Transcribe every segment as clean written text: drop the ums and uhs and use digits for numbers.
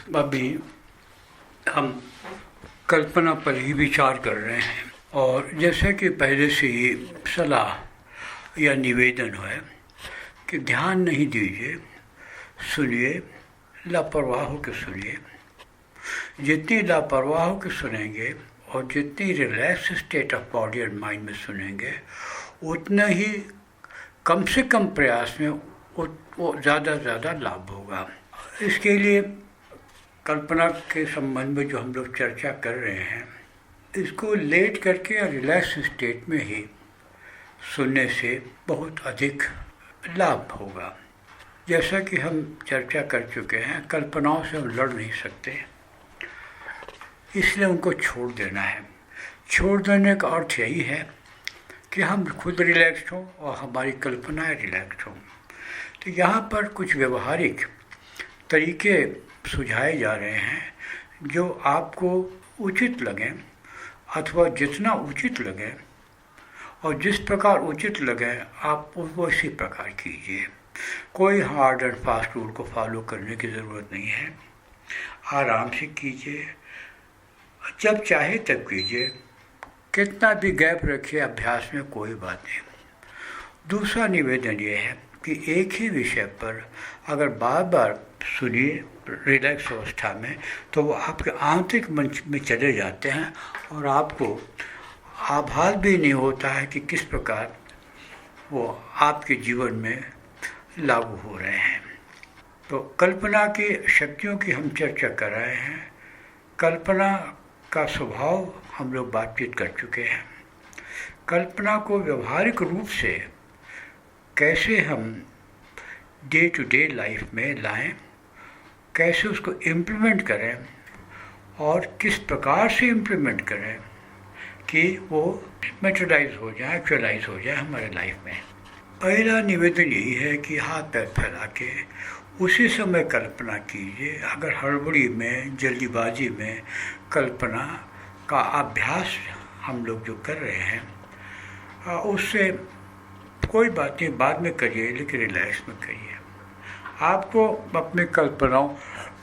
अभी हम कल्पना पर ही विचार कर रहे हैं और जैसा कि पहले से ही सलाह या निवेदन है कि ध्यान नहीं दीजिए, सुनिए, लापरवाह होकर सुनिए। जितनी लापरवाह होकर सुनेंगे और जितनी relax state of body and mind में सुनेंगे, उतना ही कम से कम प्रयास में वो ज़्यादा से ज़्यादा लाभ होगा। इसके लिए कल्पना के संबंध में जो हम लोग चर्चा कर रहे हैं, इसको लेट करके या रिलैक्स स्टेट में ही सुनने से बहुत अधिक लाभ होगा। जैसा कि हम चर्चा कर चुके हैं, कल्पनाओं से हम लड़ नहीं सकते, इसलिए उनको छोड़ देना है। छोड़ देने का अर्थ यही है कि हम खुद रिलैक्स हों और हमारी कल्पनाएं रिलैक्स हों। तो यहाँ पर कुछ व्यवहारिक तरीके सुझाए जा रहे हैं जो आपको उचित लगें, अथवा जितना उचित लगे और जिस प्रकार उचित लगे आप वो इसी प्रकार कीजिए। कोई हार्ड एंड फास्ट रूल को फॉलो करने की ज़रूरत नहीं है। आराम से कीजिए, जब चाहे तब कीजिए, कितना भी गैप रखिए अभ्यास में, कोई बात नहीं। दूसरा निवेदन ये है कि एक ही विषय पर अगर बार बार सुनिए रिलैक्स अवस्था में, तो वो आपके आंतरिक मन में चले जाते हैं और आपको आभास भी नहीं होता है कि किस प्रकार वो आपके जीवन में लागू हो रहे हैं। तो कल्पना की शक्तियों की हम चर्चा कर रहे हैं। कल्पना का स्वभाव हम लोग बातचीत कर चुके हैं। कल्पना को व्यवहारिक रूप से कैसे हम डे टू डे लाइफ में लाएं, कैसे उसको इम्प्लीमेंट करें और किस प्रकार से इम्प्लीमेंट करें कि वो मेटेरियलाइज हो जाए, एक्चुअलाइज हो जाए हमारे लाइफ में। पहला निवेदन यही है कि हाथ पैर फैला के उसी समय कल्पना कीजिए। अगर हड़बड़ी में, जल्दीबाजी में कल्पना का अभ्यास हम लोग जो कर रहे हैं, उससे कोई बात नहीं, बाद में करिए, लेकिन रिलैक्स में करिए। आपको अपने कल्पनाओं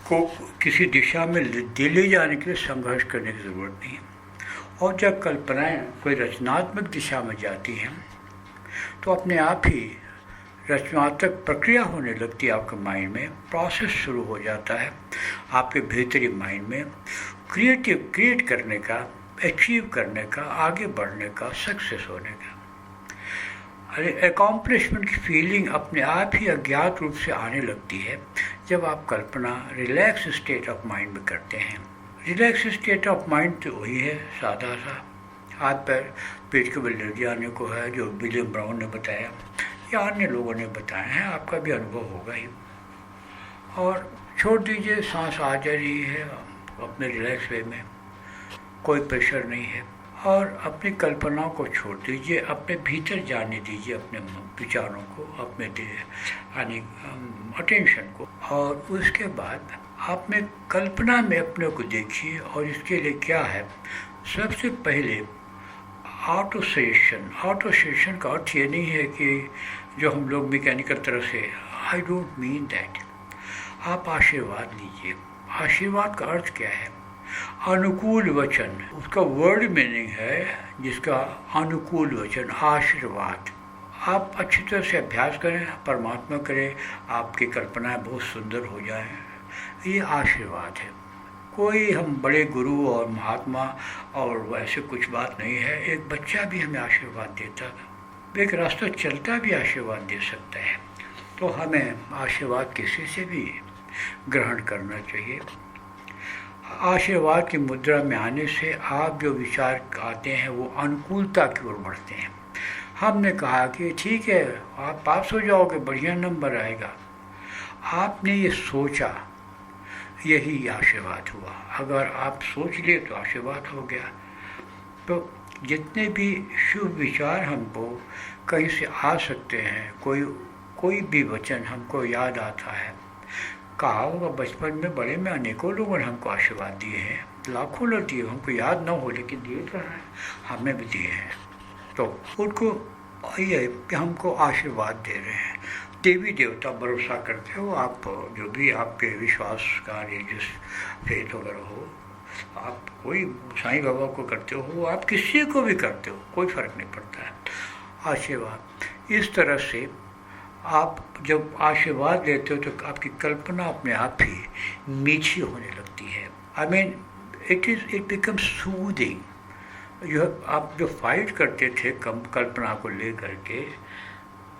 को किसी दिशा में ले जाने के लिए संघर्ष करने की ज़रूरत नहीं। और जब कल्पनाएं कोई रचनात्मक दिशा में जाती हैं, तो अपने आप ही रचनात्मक प्रक्रिया होने लगती है आपके माइंड में, प्रोसेस शुरू हो जाता है आपके भीतरी माइंड में क्रिएट करने का, अचीव करने का, आगे बढ़ने का, सक्सेस होने का। एकॉम्प्लिशमेंट की फीलिंग अपने आप ही अज्ञात रूप से आने लगती है जब आप कल्पना रिलैक्स स्टेट ऑफ माइंड में करते हैं। रिलैक्स स्टेट ऑफ माइंड तो वही है, सादा सा, हाथ पैर पेट के बल लग जाने को है, जो विलियम ब्राउन ने बताया या अन्य लोगों ने बताया है, आपका भी अनुभव होगा ही। और छोड़ दीजिए, सांस आ जा रही है अपने रिलैक्स वे में, कोई प्रेशर नहीं है। और अपनी कल्पनाओं को छोड़ दीजिए, अपने भीतर जाने दीजिए अपने विचारों को, अपने यानी अटेंशन को। और उसके बाद आप में कल्पना में अपने को देखिए। और इसके लिए क्या है, सबसे पहले ऑटो सजेशन का अर्थ ये नहीं है कि जो हम लोग मैकेनिकल तरह से, आई डोंट मीन दैट। आप आशीर्वाद लीजिए। आशीर्वाद का अर्थ क्या है? अनुकूल वचन, उसका वर्ड मीनिंग है जिसका अनुकूल वचन, आशीर्वाद। आप अच्छी तरह से अभ्यास करें, परमात्मा करें, आपकी कल्पनाएं बहुत सुंदर हो जाएं, ये आशीर्वाद है। कोई हम बड़े गुरु और महात्मा और वैसे कुछ बात नहीं है। एक बच्चा भी हमें आशीर्वाद देता, एक रास्ता चलता भी आशीर्वाद दे सकता है। तो हमें आशीर्वाद किसी से भी ग्रहण करना चाहिए। आशीर्वाद की मुद्रा में आने से आप जो विचार आते हैं वो अनुकूलता की ओर बढ़ते हैं। हमने कहा कि ठीक है, आप पास हो जाओगे, बढ़िया नंबर आएगा। आपने ये सोचा, यही आशीर्वाद हुआ। अगर आप सोच लिए तो आशीर्वाद हो गया। तो जितने भी शुभ विचार हमको कहीं से आ सकते हैं, कोई भी वचन हमको याद आता है, कहा होगा बचपन में, बड़े में अनेकों लोगों ने हमको आशीर्वाद दिए हैं, लाखों लोग दिए, हमको याद ना हो लेकिन दिए तो हैं, हमें भी दिए हैं। तो उनको ये कि हमको आशीर्वाद दे रहे हैं। देवी देवता भरोसा करते हो, आप जो भी आपके विश्वास का रिलीजियस फेथ वगैरह हो, आप कोई साईं बाबा को करते हो, आप किसी को भी करते हो, कोई फ़र्क नहीं पड़ता है। आशीर्वाद इस तरह से आप जब आशीर्वाद लेते हो तो आपकी कल्पना अपने आप ही मीठी होने लगती है। I mean it becomes soothing. आप जो फाइट करते थे कल्पना को लेकर के,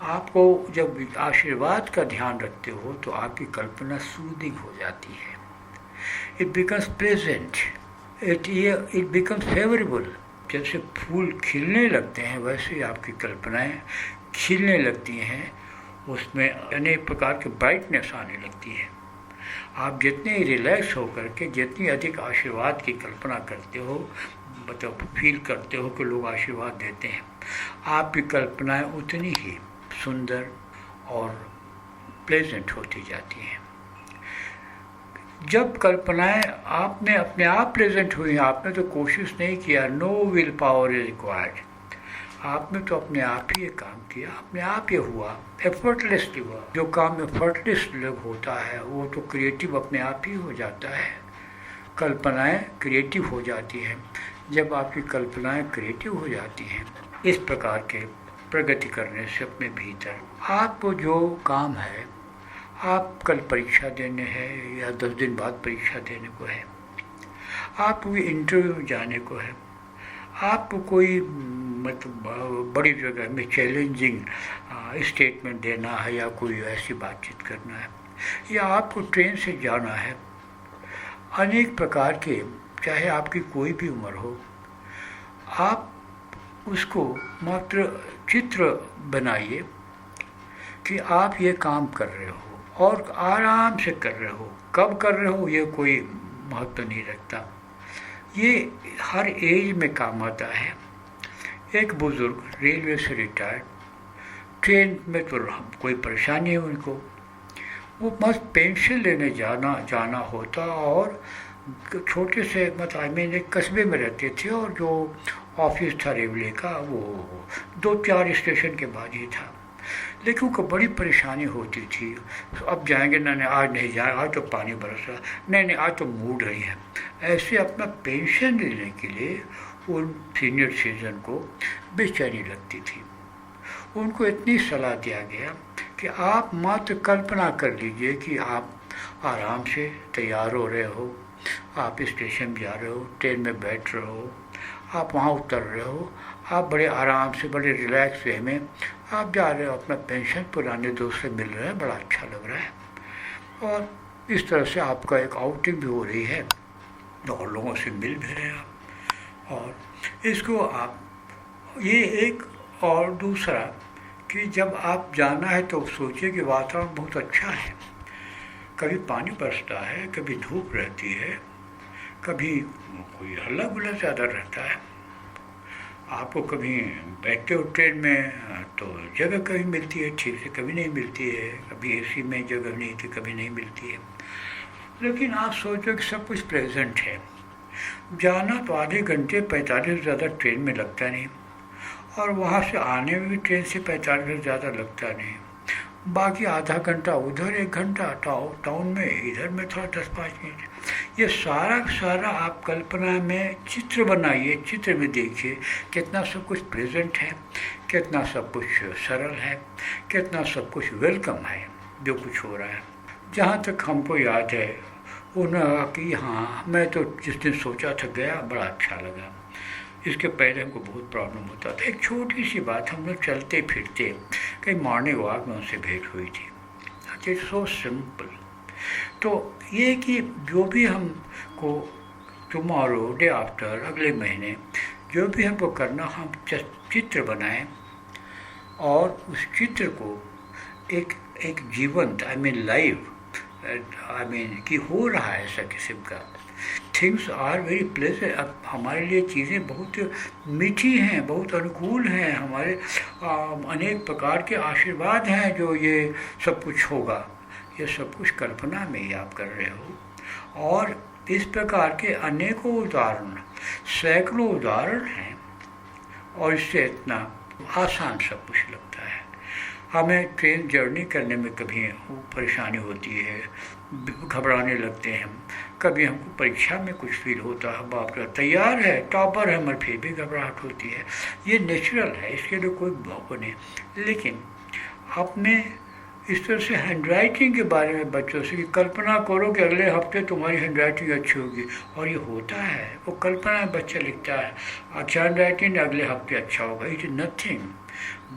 आपको जब आशीर्वाद का ध्यान रखते हो तो आपकी कल्पना सूदिंग हो जाती है। It becomes pleasant, it becomes favourable. जैसे फूल खिलने लगते हैं वैसे आपकी कल्पनाएं खिलने लगती हैं, उसमें अनेक प्रकार की ब्राइटनेस आने लगती है। आप जितने रिलैक्स होकर के जितनी अधिक आशीर्वाद की कल्पना करते हो, मतलब फील करते हो कि लोग आशीर्वाद देते हैं, आपकी कल्पनाएं उतनी ही सुंदर और प्लेजेंट होती जाती हैं। जब कल्पनाएं आपने अपने आप प्लेजेंट हुई, आपने तो कोशिश नहीं किया, no will power is required, आपने तो अपने आप ही ये काम किया, अपने आप ये हुआ, एफर्टलेसली हुआ। जो काम एफर्टलेस होता है वो तो क्रिएटिव अपने आप ही हो जाता है। कल्पनाएं क्रिएटिव हो जाती हैं। जब आपकी कल्पनाएं क्रिएटिव हो जाती हैं, इस प्रकार के प्रगति करने से अपने भीतर आपको जो काम है, आप कल परीक्षा देने हैं या 10 दिन बाद परीक्षा देने को है, आपको कोई इंटरव्यू में जाने को है, आपको कोई मतलब बड़ी जगह में चैलेंजिंग स्टेटमेंट देना है या कोई ऐसी बातचीत करना है, या आपको ट्रेन से जाना है, अनेक प्रकार के, चाहे आपकी कोई भी उम्र हो, आप उसको मात्र चित्र बनाइए कि आप ये काम कर रहे हो और आराम से कर रहे हो। कब कर रहे हो ये कोई महत्व नहीं रखता, ये हर एज में काम आता है। एक बुज़ुर्ग रेलवे से रिटायर्ड, ट्रेन में तो कोई परेशानी है उनको, वो मस्त पेंशन लेने जाना होता, और छोटे से मतलब एक कस्बे में रहते थे और जो ऑफिस था रेलवे का वो 2-4 स्टेशन के बाद ही था, लेकिन उनको बड़ी परेशानी होती थी। अब जाएंगे, नहीं आज नहीं जाएंगे, आज तो पानी बरस रहा, नहीं आज तो मूड नहीं है। ऐसे अपना पेंशन लेने के लिए उन सीनियर सिटीजन को बेचैनी लगती थी। उनको इतनी सलाह दिया गया कि आप मात्र कल्पना कर लीजिए कि आप आराम से तैयार हो रहे हो, आप स्टेशन जा रहे हो, ट्रेन में बैठ रहे हो, आप वहाँ उतर रहे हो, आप बड़े आराम से बड़े रिलैक्स वे में आप जा रहे हो, अपना पेंशन पुराने दोस्त से मिल रहे हैं, बड़ा अच्छा लग रहा है, और इस तरह से आपका एक आउटिंग भी हो रही है और लोगों से मिल भी रहे हैं आप। और इसको आप ये एक, और दूसरा कि जब आप जाना है तो सोचिए कि वातावरण बहुत अच्छा है, कभी पानी बरसता है, कभी धूप रहती है, कभी कोई हल्ला गुल्ला ज़्यादा रहता है, आपको कभी बैठते हो ट्रेन में तो जगह कभी मिलती है ठीक से, कभी नहीं मिलती है, कभी एसी में जगह नहीं थी, कभी नहीं मिलती है, लेकिन आप सोचो कि सब कुछ प्रेजेंट है। जाना तो आधे घंटे 45 से ज़्यादा ट्रेन में लगता नहीं, और वहाँ से आने में भी ट्रेन से 45 से ज़्यादा लगता नहीं, बाकी आधा घंटा उधर, 1 घंटा टाउन में, इधर में थोड़ा 10-5 मिनट। ये सारा आप कल्पना में चित्र बनाइए, चित्र में देखिए कितना सब कुछ प्रेजेंट है, कितना सब कुछ सरल है, कितना सब कुछ वेलकम है जो कुछ हो रहा है। जहाँ तक हमको याद है, उन्होंने कहा कि हाँ, मैं तो जिस दिन सोचा था गया, बड़ा अच्छा लगा। इसके पहले हमको बहुत प्रॉब्लम होता था। एक छोटी सी बात, हम लोग चलते फिरते कहीं मॉर्निंग वॉक में उनसे भेंट हुई थी। It's so simple. तो ये कि जो भी हमको टुमारो, डे आफ्टर, अगले महीने जो भी हमको करना, हम चित्र बनाएं और उस चित्र को एक जीवंत, लाइव, कि हो रहा है ऐसा किस्म का। Things are very pleasant. अब हमारे लिए चीज़ें बहुत मीठी हैं, बहुत अनुकूल हैं, हमारे अनेक प्रकार के आशीर्वाद हैं जो ये सब कुछ होगा। ये सब कुछ कल्पना में ही आप कर रहे हो। और इस प्रकार के अनेकों उदाहरण, सैकड़ों उदाहरण हैं, और इससे इतना आसान सब कुछ लगता है। हमें ट्रेन जर्नी करने में कभी परेशानी होती है, घबराने लगते हैं हम। कभी हमको परीक्षा में कुछ फील होता है, बाप रे तैयार है, टॉपर है, मगर फिर भी घबराहट होती है। ये नेचुरल है, इसके लिए कोई वो नहीं। लेकिन आपने इस तरह से हैंड राइटिंग के बारे में बच्चों से कि कल्पना करो कि अगले हफ्ते तुम्हारी हैंड राइटिंग अच्छी होगी, और ये होता है, वो कल्पना में बच्चा लिखता है अच्छा हैंड राइटिंग अगले हफ्ते अच्छा होगा। इट इज नथिंग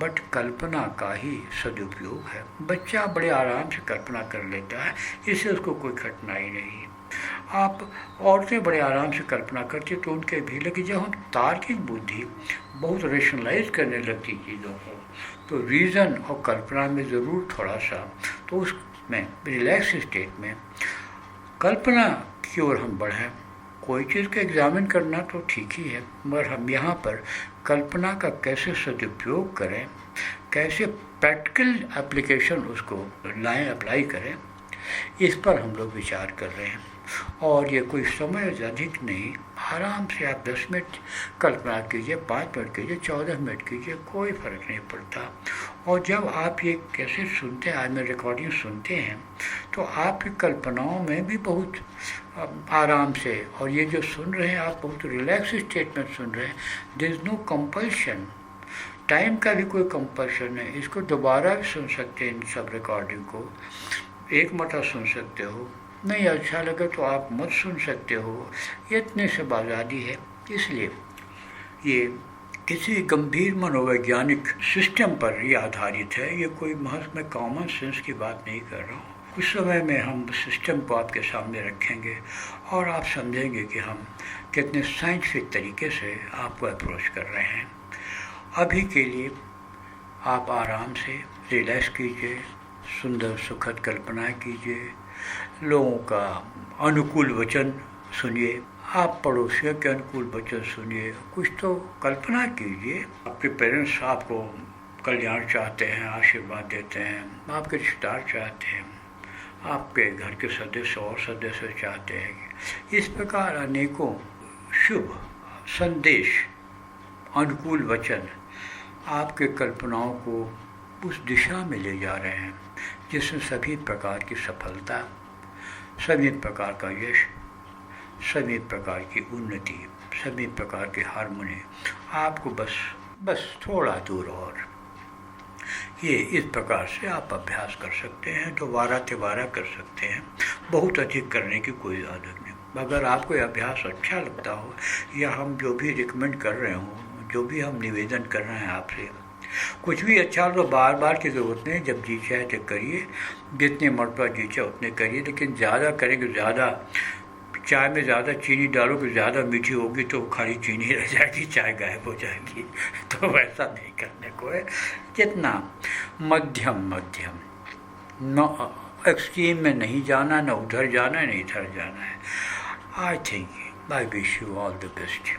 बट कल्पना का ही सदुपयोग है। बच्चा बड़े आराम से कल्पना कर लेता है, इससे उसको कोई कठिनाई नहीं। आप औरतें बड़े आराम से कल्पना करती तो उनके भी, लेकिन जब हम तार्किक बुद्धि बहुत रेशनलाइज करने लगती चीज़ों को, तो रीज़न और कल्पना में ज़रूर थोड़ा सा, तो उसमें रिलैक्स स्टेट में कल्पना की ओर हम बढ़ें। कोई चीज़ का एग्जामिन करना तो ठीक ही है, मगर हम यहाँ पर कल्पना का कैसे सदुपयोग करें, कैसे प्रैक्टिकल एप्लीकेशन उसको लाएँ, अप्लाई करें, इस पर हम लोग विचार कर रहे हैं। और ये कोई समय अधिक नहीं, आराम से आप 10 मिनट कल्पना कीजिए, 5 मिनट कीजिए, 14 मिनट कीजिए, कोई फ़र्क नहीं पड़ता। और जब आप ये कैसे सुनते हैं, आज में रिकॉर्डिंग सुनते हैं, तो आपकी कल्पनाओं में भी बहुत आराम से, और ये जो सुन रहे हैं आप बहुत रिलैक्स स्टेट में सुन रहे हैं। There is no compulsion, time का भी कोई कंपल्शन है। इसको दोबारा भी सुन सकते हैं, इन सब रिकॉर्डिंग को एक मरतबा सुन सकते हो, नहीं अच्छा लगे तो आप मत सुन सकते हो, इतने सब आज़ादी है। इसलिए ये किसी गंभीर मनोवैज्ञानिक सिस्टम पर ये आधारित है, ये कोई महज मैं कॉमन सेंस की बात नहीं कर रहा हूँ। कुछ समय में हम सिस्टम को आपके सामने रखेंगे और आप समझेंगे कि हम कितने साइंटिफिक तरीके से आपको अप्रोच कर रहे हैं। अभी के लिए आप आराम से रिलैक्स कीजिए, सुंदर सुखद कल्पना कीजिए, लोगों का अनुकूल वचन सुनिए, आप पड़ोसियों के अनुकूल वचन सुनिए, कुछ तो कल्पना कीजिए। आपके पेरेंट्स आपको कल्याण चाहते हैं, आशीर्वाद देते हैं, आपके रिश्तेदार चाहते हैं, आपके घर के सदस्य और सदस्य चाहते हैं। इस प्रकार अनेकों शुभ संदेश, अनुकूल वचन आपके कल्पनाओं को उस दिशा में ले जा रहे हैं जिसमें सभी प्रकार की सफलता, सभी प्रकार का यश, सभी प्रकार की उन्नति, सभी प्रकार की हार्मोनी आपको बस थोड़ा दूर। और ये इस प्रकार से आप अभ्यास कर सकते हैं, दोबारा तिबारा कर सकते हैं, बहुत अधिक करने की कोई आदत नहीं। अगर आपको ये अभ्यास अच्छा लगता हो, या हम जो भी रिकमेंड कर रहे हों, जो भी हम निवेदन कर रहे हैं आपसे, कुछ भी अच्छा तो बार बार की ज़रूरत नहीं, जब जी चाहे तो करिए, जितने मरतबा जी चाहे उतने करिए। लेकिन ज़्यादा करेंगे, ज़्यादा चाय में ज़्यादा चीनी डालोगे, ज़्यादा मीठी होगी तो खाली चीनी रह जाएगी, चाय गायब हो जाएगी। तो वैसा नहीं करने को है, जितना मध्यम, न एक्सट्रीम में नहीं जाना, न उधर जाना है, न इधर जाना है। I think I wish you all the best.